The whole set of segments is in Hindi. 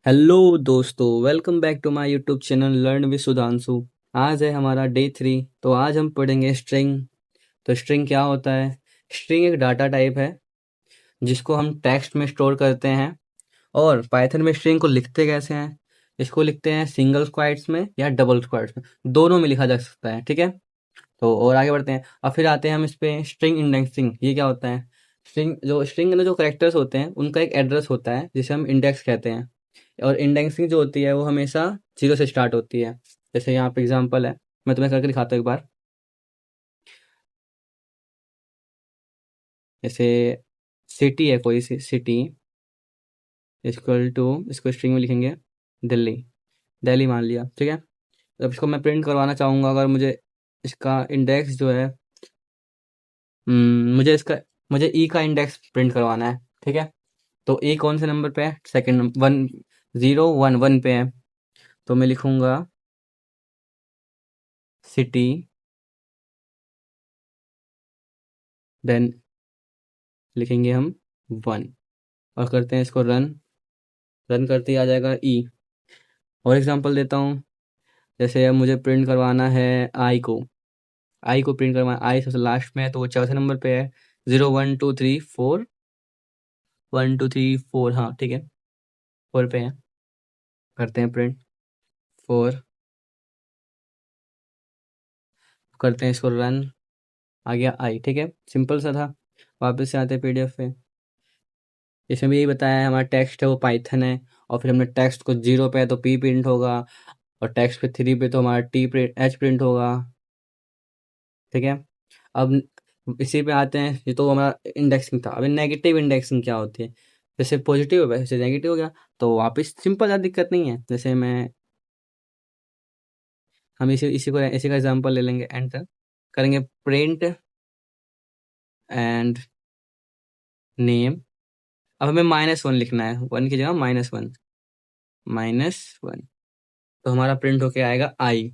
हेलो दोस्तों, welcome back to my YouTube channel learn with Sudhanshu. आज है हमारा डे 3। तो आज हम पढ़ेंगे स्ट्रिंग। तो स्ट्रिंग क्या होता है? स्ट्रिंग एक डाटा टाइप है जिसको हम टेक्स्ट में स्टोर करते हैं। और पाइथन में स्ट्रिंग को लिखते कैसे हैं? इसको लिखते हैं सिंगल क्वाइट्स में या डबल क्वाइट्स में, दोनों में लिखा जा सकता है। ठीक है, तो और आगे बढ़ते हैं। अब फिर आते हैं हम इस पे स्ट्रिंग इंडेक्सिंग। ये क्या होता है? स्ट्रिंग में जो करेक्टर्स होते हैं उनका एक एड्रेस होता है जिसे हम इंडेक्स कहते हैं। और इंडेक्सिंग जो होती है वो हमेशा जीरो से स्टार्ट होती है। जैसे यहाँ पे एग्जांपल है, मैं तुम्हें करके दिखाता हूँ एक बार। जैसे सिटी है, कोई सी सिटी इक्वल टू, इसको स्ट्रिंग में लिखेंगे दिल्ली। दिल्ली मान लिया, ठीक है। अब इसको मैं प्रिंट करवाना चाहूँगा, अगर मुझे इसका इंडेक्स जो है, मुझे इसका, मुझे ई का इंडेक्स प्रिंट करवाना है। ठीक है, तो ई कौन से नंबर पे है? सेकंड नंबर, 1011 पे है। तो मैं लिखूंगा सिटी, देन लिखेंगे हम 1 और करते हैं इसको रन। रन करते ही आ जाएगा ई। और एग्जांपल देता हूँ, जैसे अब मुझे प्रिंट करवाना है आई को प्रिंट करवाना, आई सबसे लास्ट में है तो वो चौथे नंबर पे है। 0 1 2 3 4, 1 2 3 4, हाँ ठीक है, 4 पे है। करते हैं प्रिंट 4, करते हैं इसको रन। आ गया आई, ठीक है, सिंपल सा था। वापस से आते हैं पीडीएफ पे। इसमें भी यही बताया है, हमारा टेक्स्ट है वो पाइथन है। और फिर हमने टेक्स्ट को 0 पे है तो पी प्रिंट होगा, और टेक्स्ट पे 3 पे तो हमारा टी प्रिंट, एच प्रिंट होगा। ठीक है, अब इसी पे आते हैं। ये तो हमारा इंडेक्सिंग था। अभी नेगेटिव इंडेक्सिंग क्या होती है? जैसे पॉजिटिव है वैसे नेगेटिव हो गया, तो वापस सिंपल, ज़्यादा दिक्कत नहीं है। जैसे हम इसी का एग्जांपल ले लेंगे, एंटर करेंगे, प्रिंट एंड नेम। अब हमें -1 लिखना है, 1 की जगह -1, -1। तो हमारा प्रिंट होके आएगा आई।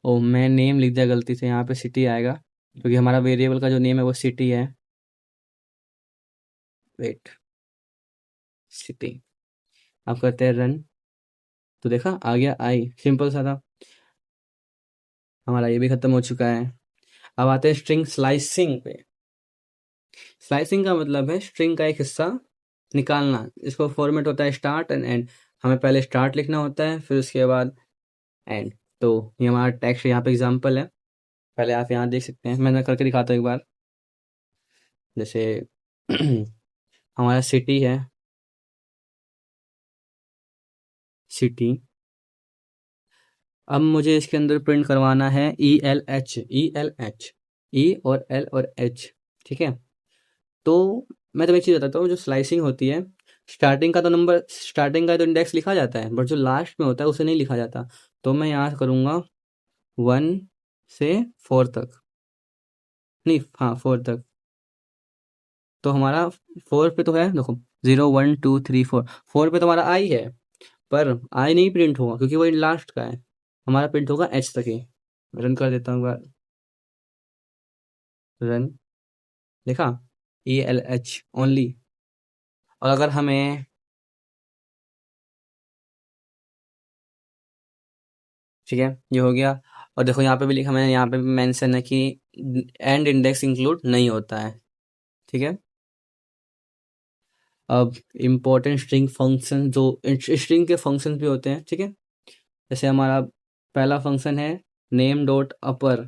और मैं नेम लिख दिया गलती से, यहाँ पे सिटी आएगा क्योंकि हमारा वेरिएबल का जो नेम है वो सिटी है। Wait, city. अब करते हैं रन। तो देखा आ गया आई, सिंपल सा था। हमारा ये भी खत्म हो चुका है। अब आते हैं स्ट्रिंग स्लाइसिंग पे। स्लाइसिंग का मतलब है स्ट्रिंग का एक हिस्सा निकालना। इसको फॉर्मेट होता है स्टार्ट एंड एंड। हमें पहले स्टार्ट लिखना होता है, फिर उसके बाद एंड। तो ये हमारा टेक्स्ट यहाँ पे एग्जांपल है, पहले आप यहाँ देख सकते हैं। मैं करके दिखाता हूँ एक बार। जैसे हमारा सिटी है, सिटी। अब मुझे इसके अंदर प्रिंट करवाना है ELH, ELH, ई और एल और एच। ठीक है, तो मैं तुम्हें एक चीज़ बताता हूँ। जो स्लाइसिंग होती है, स्टार्टिंग का तो इंडेक्स लिखा जाता है, बट जो लास्ट में होता है उसे नहीं लिखा जाता। तो मैं यहाँ करूँगा 1 से 4 तक, नहीं हाँ 4 तक। तो हमारा 4 पे तो है, देखो 0 1 2 3 4, 4 पे तो हमारा आई है, पर आई नहीं प्रिंट होगा क्योंकि वो लास्ट का है। हमारा प्रिंट होगा एच तक ही। रन कर देता हूँ, रन। देखा, ELH ओनली। और अगर हमें, ठीक है ये हो गया। और देखो यहाँ पे भी लिखा, मैंने यहाँ पे भी मेंशन है कि एंड इंडेक्स इंक्लूड नहीं होता है। ठीक है, अब इम्पोर्टेंट स्ट्रिंग फंक्शन, जो स्ट्रिंग के फंक्शन भी होते हैं, ठीक है। जैसे हमारा पहला फंक्शन है नेम डॉट अपर।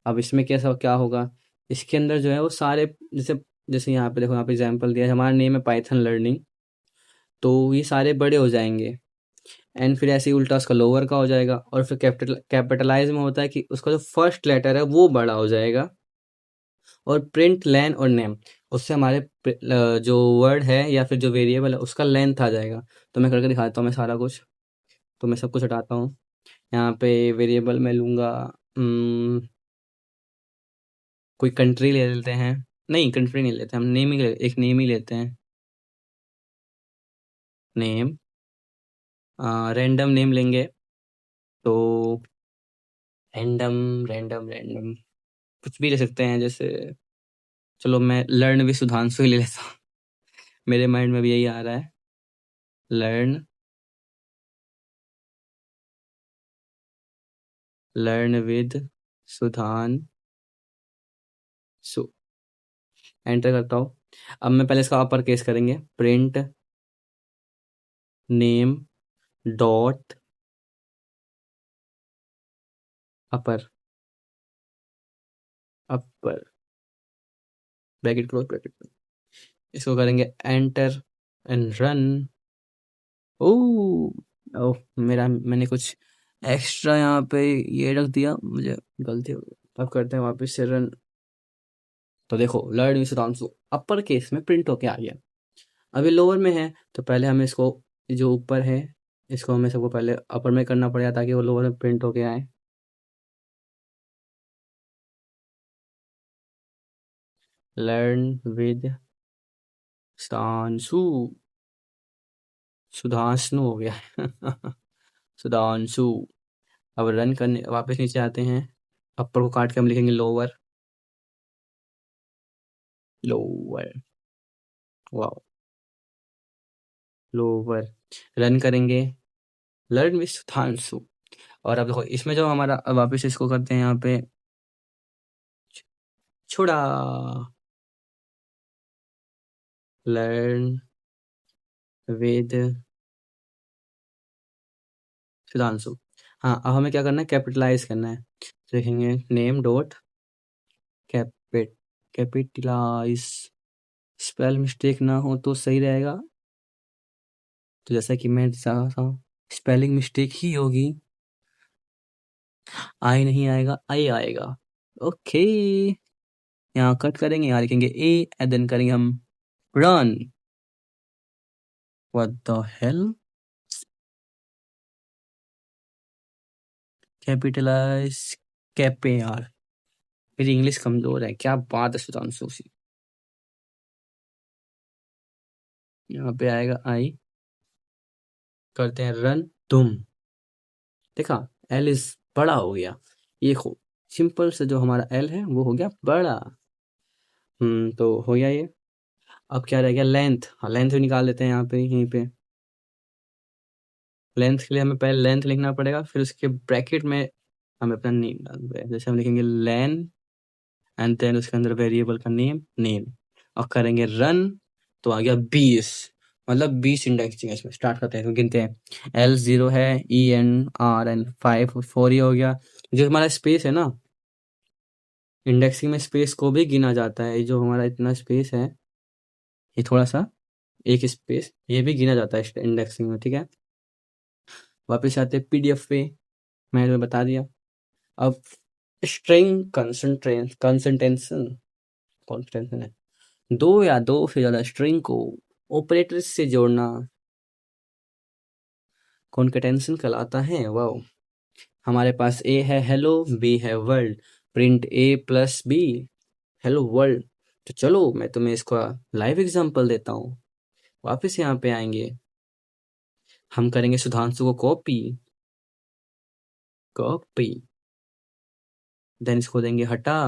अब इसमें कैसा क्या होगा? इसके अंदर जो है वो सारे, जैसे जैसे यहाँ पे देखो, यहाँ पे एग्जांपल दिया है, हमारा नेम है पाइथन लर्निंग, तो ये सारे बड़े हो जाएंगे। एंड फिर ऐसे ही उल्टा उसका लोअर का हो जाएगा। और फिर कैपिटलाइज में होता है कि उसका जो फर्स्ट लेटर है वो बड़ा हो जाएगा। और प्रिंट लेन और नेम, उससे हमारे जो वर्ड है या फिर जो वेरिएबल है उसका लेंथ आ जाएगा। तो मैं करके दिखाता हूँ मैं सारा कुछ। तो मैं सब कुछ हटाता हूँ। यहाँ पे वेरिएबल मैं लूँगा, कोई कंट्री ले लेते हैं। नहीं कंट्री नहीं लेते हम, नेम ही एक नेम ही लेते हैं, नेम। रैंडम नेम लेंगे, तो रैंडम रैंडम रैंडम कुछ भी ले सकते हैं। जैसे चलो मैं लर्न भी सुधांशु ही ले लेता हूँ। मेरे माइंड में भी यही आ रहा है, learn learn with Sudhanshu. Enter करता हूँ। अब मैं पहले इसका अपर केस करेंगे, प्रिंट नेम डॉट अपर अपर ब्रैकेट क्लोज ब्रैकेट। इसको करेंगे एंटर एंड रन। ओह मेरा मैंने कुछ एक्स्ट्रा यहाँ पे ये रख दिया, मुझे गलती हो गई। अब करते हैं वापस से रन। तो देखो learn with Sudhanshu upper case में प्रिंट होके आ गया। अभी लोअर में है तो पहले हमें इसको, जो ऊपर है इसको हमें सबको पहले अपर में करना पड़ेगा ताकि वो लोअर में प्रिंट होके आए। लर्न विद सुधांशु सुधांशु हो गया सुधांशु। अब रन करने वापस नीचे आते हैं, अपर को काट के हम लिखेंगे lower lower wow lower. Run करेंगे लर्न विद सुधांशु। और अब देखो इसमें जो हमारा, अब वापस इसको करते हैं यहाँ पे छुड़ा लर्न विद सुधांशु। हाँ अब हमें क्या करना है, कैपिटलाइज करना है। तो लिखेंगे name dot capitalize. Spell mistake ना हो तो सही रहेगा। तो जैसा कि मैं चाह रहा हूँ स्पेलिंग मिस्टेक ही होगी, आई नहीं आएगा, आई आएगा। ओके यहाँ कट करेंगे, यहाँ लिखेंगे ए एंड देन करेंगे हम run. What the hell, capitalize cape यार, मेरी इंग्लिश कमजोर है, क्या बात है सुधांशु सी। यहाँ पे आएगा आई, करते हैं रन। तुम देखा एल इज बड़ा हो गया, ये खो सिंपल से जो हमारा एल है वो हो गया बड़ा। तो हो गया ये। अब क्या रह गया, लेंथ। हाँ लेंथ भी निकाल लेते हैं यहाँ पे, यहीं पे लेंथ के लिए हमें पहले लेंथ लिखना पड़ेगा, फिर उसके ब्रैकेट में हमें अपना नेम डालना है। जैसे हम लिखेंगे लेन एंड देन उसके अंदर वेरिएबल का नेम नेम, और करेंगे रन। तो आ गया 20, मतलब 20 इंडेक्सिंग है इसमें। स्टार्ट करते हैं, तो गिनते हैं। एल 0 है, ई एन आर एन 5 4 ही हो गया। जो हमारा स्पेस है ना, इंडेक्सिंग में स्पेस को भी गिना जाता है। ये जो हमारा इतना स्पेस है, ये थोड़ा सा एक स्पेस, ये भी गिना जाता है इंडेक्सिंग में, ठीक है। वापस आते हैं पीडीएफ पे, मैंने तुम्हें बता दिया। अब स्ट्रिंग कंसंटेंशन कॉन्स्टेंशन है, दो या दो से ज्यादा स्ट्रिंग को ऑपरेटर से जोड़ना कॉन्केटेंशन कहलाता है। वाओ, हमारे पास ए है हेलो, बी है वर्ल्ड, प्रिंट ए प्लस बी हेलो वर्ल्ड। तो चलो मैं तुम्हें इसका लाइव एग्जांपल देता हूँ। वापस यहाँ पे आएंगे, हम करेंगे सुधांशु को कॉपी कॉपी, देन इसको देंगे हटा,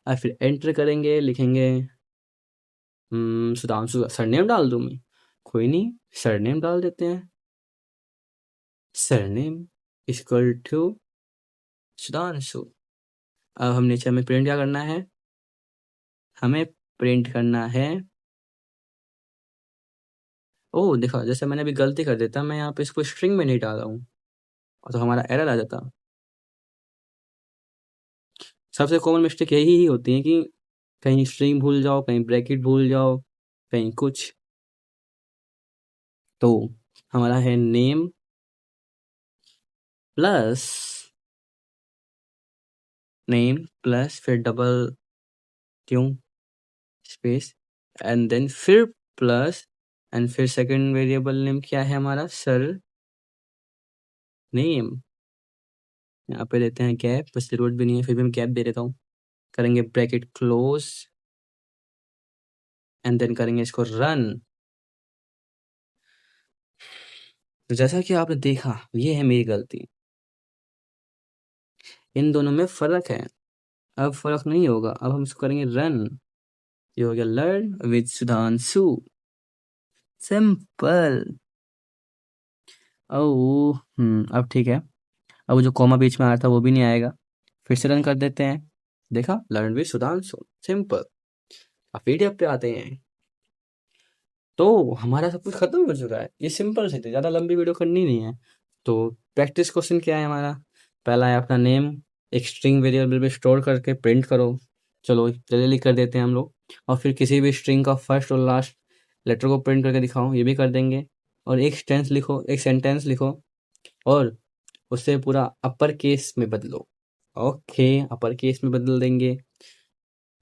और फिर एंटर करेंगे, लिखेंगे सुधांशु। सरनेम डाल दूं मैं, कोई नहीं, सरनेम डाल देते हैं। Surname equal to Sudhanshu. अब हम नीचे हमें प्रिंट क्या करना है, हमें प्रिंट करना है। ओह देखा, जैसे मैंने अभी गलती कर देता, मैं यहाँ पे इसको स्ट्रिंग में नहीं डाला हूँ, और तो हमारा एरर आ जाता। सबसे कॉमन मिस्टेक यही ही होती है कि कहीं स्ट्रिंग भूल जाओ, कहीं ब्रैकेट भूल जाओ, कहीं कुछ। तो हमारा है नेम प्लस फिर डबल क्यों स्पेस एंड देन फिर प्लस, एंड फिर सेकंड वेरिएबल नेम क्या है हमारा, सर नेम। यहाँ पे देते हैं गैप, बस जरूरत भी नहीं है फिर भी मैं गैप दे देता हूँ। करेंगे ब्रैकेट क्लोज एंड देन करेंगे इसको रन। तो जैसा कि आपने देखा, ये है मेरी गलती, इन दोनों में फर्क है। अब फर्क नहीं होगा, अब हम इसको करेंगे रन। ये हो गया लर्न विद सुधांशु, सिंपल। ओ अब ठीक है। अब वो जो कॉमा बीच में आया था वो भी नहीं आएगा। फिर से रन कर देते हैं। देखा, लर्न विद सुधांशु, सिंपल। अब पीडीएफ पे आते हैं। तो हमारा सब कुछ खत्म हो चुका है। ये सिंपल से थे, ज़्यादा लंबी वीडियो करनी नहीं है। तो प्रैक्टिस क्वेश्चन क्या है हमारा? पहला है अपना नेम एक स्ट्रिंग वेरिएबल में स्टोर करके प्रिंट करो। चलो जल्दी कर देते हैं हम लोग। और फिर किसी भी स्ट्रिंग का फर्स्ट और लास्ट लेटर को प्रिंट करके दिखाओ, ये भी कर देंगे। और एक सेंटेंस लिखो, एक सेंटेंस लिखो और उसे पूरा अपर केस में बदलो। ओके, अपर केस में बदल देंगे।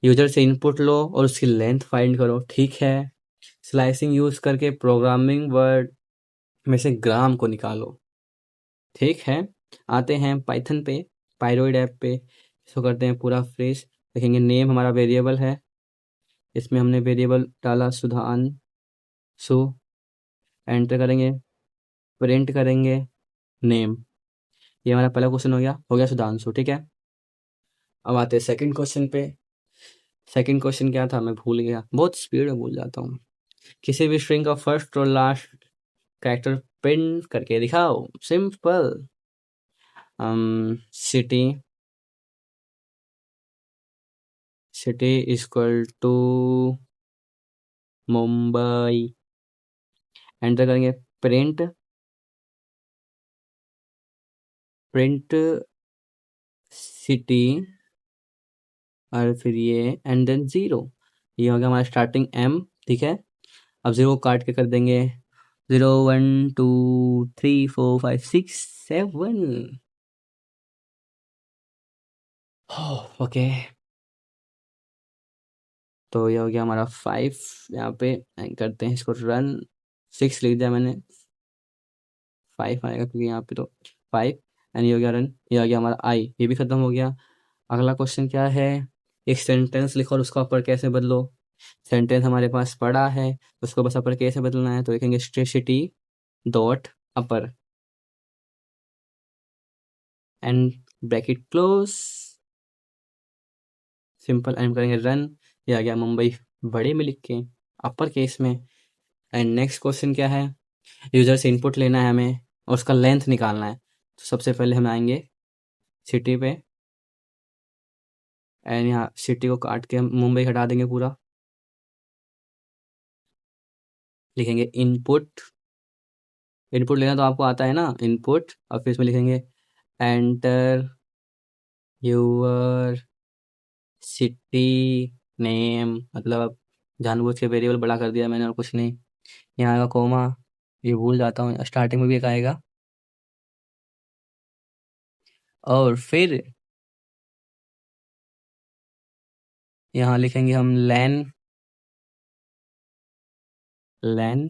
यूजर से इनपुट लो और उसकी लेंथ फाइंड करो, ठीक है। स्लाइसिंग यूज करके प्रोग्रामिंग वर्ड में से ग्राम को निकालो, ठीक है। आते हैं पाइथन पे, पाइरोइड ऐप पे। इसको करते हैं पूरा फ्रेश। देखेंगे नेम हमारा वेरिएबल है, इसमें हमने वेरिएबल डाला सुधांशु। एंटर करेंगे, प्रिंट करेंगे नेम। ये हमारा पहला क्वेश्चन हो गया सुधांशु, ठीक है। अब आते हैं सेकंड क्वेश्चन पे। सेकंड क्वेश्चन क्या था मैं भूल गया, बहुत स्पीड में भूल जाता हूँ। किसी भी स्ट्रिंग का फर्स्ट और लास्ट कैरेक्टर प्रिंट करके दिखाओ, simple. City, city equal to Mumbai. Enter करेंगे, प्रिंट, प्रिंट सिटी और फिर ये एंड देन जीरो। ये हो गया हमारा स्टार्टिंग एम, ठीक है। अब जीरो काट के कर देंगे 0 1 2 3 4 5 6 7। ओके, तो ये हो गया हमारा 5। यहाँ पे करते हैं इसको रन। 6 लिख दिया मैंने, 5 आएगा क्योंकि यहाँ पे तो 5। एंड ये हो गया रन। ये आ गया हमारा आई, ये भी खत्म हो गया। अगला क्वेश्चन क्या है? एक सेंटेंस लिखो और उसका अपर कैसे बदलो। सेंटेंस हमारे पास पड़ा है, उसको बस अपर कैसे बदलना है। तो लिखेंगे स्ट्रेसिटी dot upper and bracket close, simple. And करेंगे रन। ये आ गया मुंबई बड़े में लिख के, अपर केस में। एंड नेक्स्ट क्वेश्चन क्या है? यूजर से इनपुट लेना है हमें और उसका लेंथ निकालना है। तो सबसे पहले हम आएंगे सिटी पे एंड यहाँ सिटी को काट के हम मुंबई हटा देंगे पूरा। लिखेंगे इनपुट, इनपुट लेना तो आपको आता है ना, इनपुट। और फिर इसमें लिखेंगे एंटर यूर सिटी नेम, मतलब जानबूझ के वेरिएबल बड़ा कर दिया मैंने और कुछ नहीं। यहाँ आएगा कोमा, ये भूल जाता हूँ, स्टार्टिंग में भी एक आएगा। और फिर यहाँ लिखेंगे हम लैन, लैन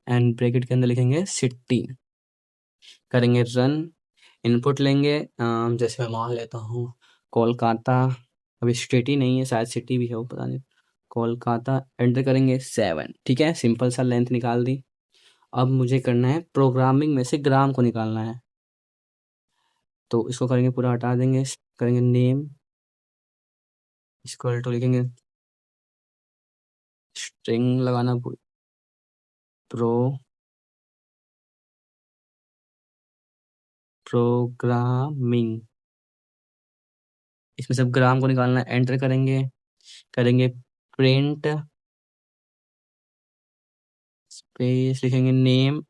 एंड ब्रैकेट के अंदर लिखेंगे सिटी। करेंगे रन। इनपुट लेंगे, जैसे मैं मान लेता हूँ कोलकाता। अभी स्टेट ही नहीं है, शायद सिटी भी है वो, पता नहीं। कोलकाता एंटर करेंगे 7, ठीक है। सिंपल सा लेंथ निकाल दी। अब मुझे करना है प्रोग्रामिंग में से ग्राम को निकालना है। तो इसको करेंगे पूरा हटा देंगे। करेंगे नेम इक्वल टू, लिखेंगे स्ट्रिंग लगाना प्रो प्रोग्रामिंग, इसमें सब ग्राम को निकालना है। एंटर करेंगे, करेंगे प्रिंट स्पेस, लिखेंगे नेम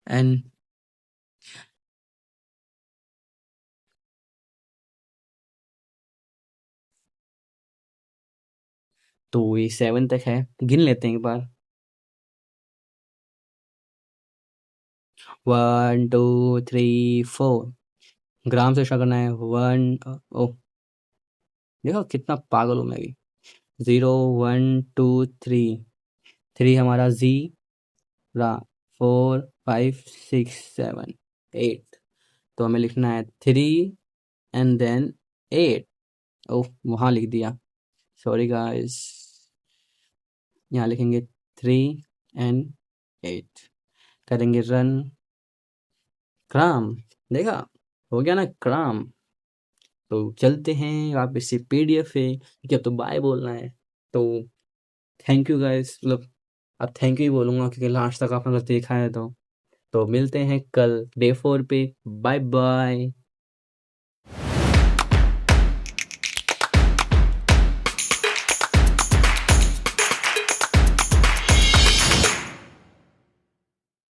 एंड तो ये 7 तक है, गिन लेते हैं एक बार। 1 2 3 4। ग्राम से स्टार्ट करना है। 1 ओ, देखो कितना पागल हूँ मैं भी। 0 1 2 3, 3 हमारा जी रा, 4 5 6 7 8। तो हमें लिखना है 3 एंड देन 8। ओह, वहाँ लिख दिया, सॉरी गाइस। यहाँ लिखेंगे 3 एंड 8। करेंगे रन। क्राम, देखा हो गया ना क्राम। तो चलते हैं वापस से पीडीएफ पे, क्योंकि अब तो बाय बोलना है। तो थैंक यू गाइस, मतलब अब थैंक यू ही बोलूँगा क्योंकि लास्ट तक आपने अगर देखा है तो मिलते हैं कल डे 4 पे। Bye bye.